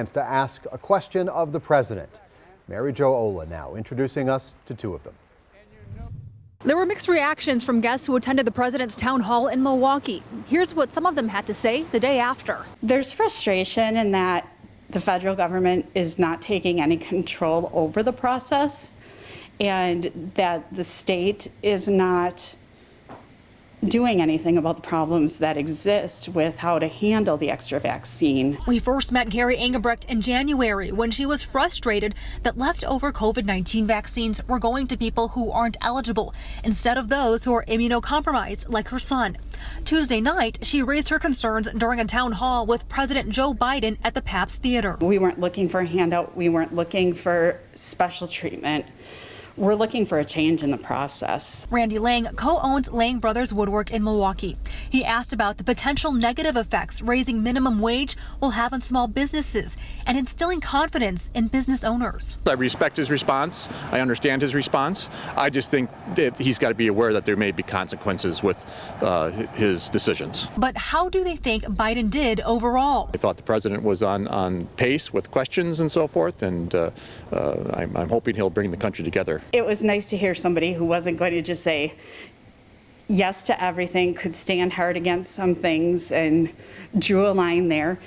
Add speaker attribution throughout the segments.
Speaker 1: To ask a question of the president. Mary Jo Ola now introducing us to two of them.
Speaker 2: There were mixed reactions from guests who attended the president's town hall in Milwaukee. Here's what some of them had to say the day after.
Speaker 3: There's frustration in that the federal government is not taking any control over the process and that the state is not doing anything about the problems that exist with how to handle the extra vaccine.
Speaker 2: We first met Gary Engelbrecht in January when she was frustrated that leftover COVID-19 vaccines were going to people who aren't eligible instead of those who are immunocompromised, like her son. Tuesday night, she raised her concerns during a town hall with President Joe Biden at the Pabst Theater.
Speaker 3: We weren't looking for a handout. We weren't looking for special treatment. We're looking for a change in the process.
Speaker 2: Randy Lang co-owns Lang Brothers Woodwork in Milwaukee. He asked about the potential negative effects raising minimum wage will have on small businesses and instilling confidence in business owners.
Speaker 4: I respect his response. I understand his response. I just think that he's got to be aware that there may be consequences with his decisions.
Speaker 2: But how do they think Biden did overall?
Speaker 4: I thought the president was on pace with questions and so forth, and I'm hoping he'll bring the country together.
Speaker 3: It was nice to hear somebody who wasn't going to just say yes to everything, could stand hard against some things and drew a line there.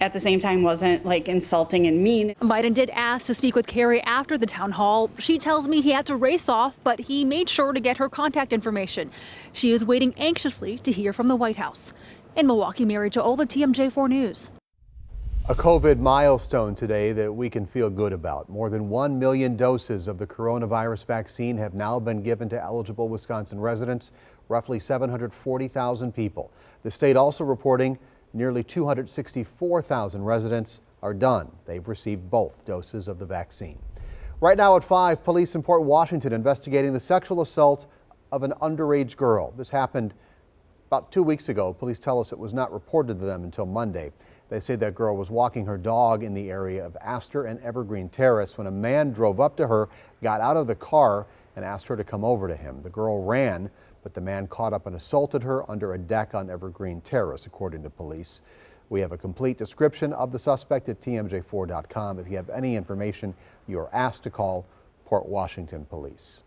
Speaker 3: At the same time, wasn't like insulting and mean.
Speaker 2: Biden did ask to speak with Carrie after the town hall. She tells me he had to race off, but he made sure to get her contact information. She is waiting anxiously to hear from the White House. In Milwaukee, Mary Jo Ola, TMJ4 News.
Speaker 1: A COVID milestone today that we can feel good about. More than 1 million doses of the coronavirus vaccine have now been given to eligible Wisconsin residents, roughly 740,000 people. The state also reporting nearly 264,000 residents are done. They've received both doses of the vaccine. Right now at 5, police in Port Washington investigating the sexual assault of an underage girl. This happened about 2 weeks ago. Police tell us it was not reported to them until Monday. They say that girl was walking her dog in the area of Astor and Evergreen Terrace when a man drove up to her, got out of the car, and asked her to come over to him. The girl ran, but the man caught up and assaulted her under a deck on Evergreen Terrace, according to police. We have a complete description of the suspect at TMJ4.com. If you have any information, you are asked to call Port Washington Police.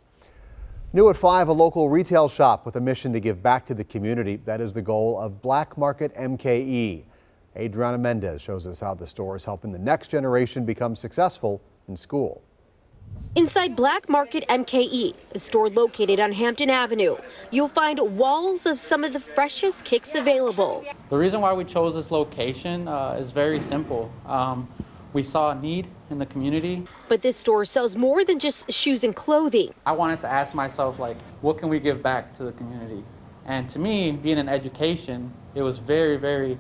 Speaker 1: New at 5, a local retail shop with a mission to give back to the community. That is the goal of Market MKE. Adriana Mendez shows us how the store is helping the next generation become successful in school.
Speaker 5: Inside Market MKE, a store located on Hampton Avenue, you'll find walls of some of the freshest kicks available.
Speaker 6: The reason why we chose this location is very simple. We saw a need in the community.
Speaker 5: But this store sells more than just shoes and clothing.
Speaker 6: I wanted to ask myself, what can we give back to the community? And to me, being in education, it was very, very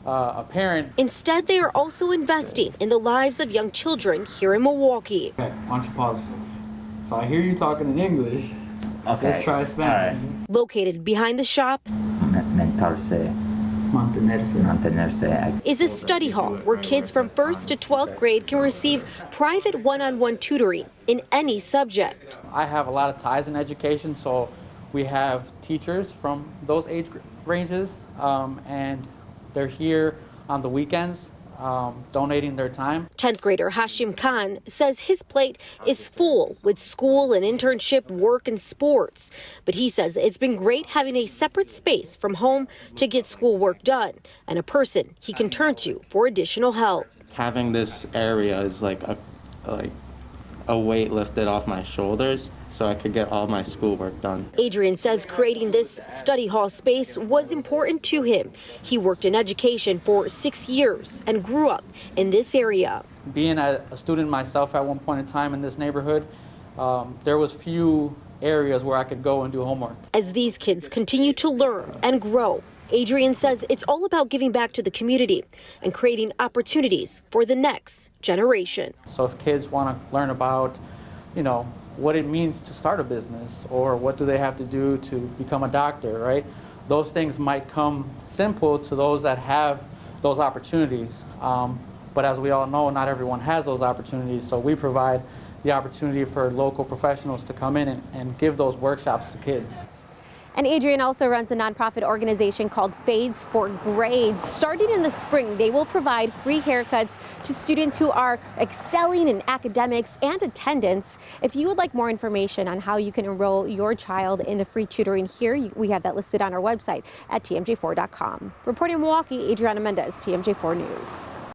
Speaker 6: apparent.
Speaker 5: Instead, they are also investing in the lives of young children here in Milwaukee.
Speaker 6: Okay, why don't you pause? So I hear you talking in English. Okay. Let's try Spanish.
Speaker 5: Right. Located behind the shop is a study hall where kids from 1st to 12th grade can receive private one-on-one tutoring in any subject.
Speaker 6: I have a lot of ties in education, so we have teachers from those age ranges, and they're here on the weekends, donating their time.
Speaker 5: 10th grader Hashim Khan says his plate is full with school and internship, work and sports. But he says it's been great having a separate space from home to get schoolwork done and a person he can turn to for additional help.
Speaker 7: Having this area is like a weight lifted off my shoulders, so I could get all my schoolwork done.
Speaker 5: Adrian says creating this study hall space was important to him. He worked in education for 6 years and grew up in this area.
Speaker 6: Being a student myself at one point in time in this neighborhood, there was few areas where I could go and do homework.
Speaker 5: As these kids continue to learn and grow, Adrian says it's all about giving back to the community and creating opportunities for the next generation.
Speaker 6: So if kids want to learn about, what it means to start a business, or what do they have to do to become a doctor, right? Those things might come simple to those that have those opportunities. But as we all know, not everyone has those opportunities. So we provide the opportunity for local professionals to come in and give those workshops to kids.
Speaker 8: And Adrian also runs a nonprofit organization called Fades for Grades. Starting in the spring, they will provide free haircuts to students who are excelling in academics and attendance. If you would like more information on how you can enroll your child in the free tutoring here, we have that listed on our website at tmj4.com. Reporting in Milwaukee, Adriana Mendez, TMJ4 News.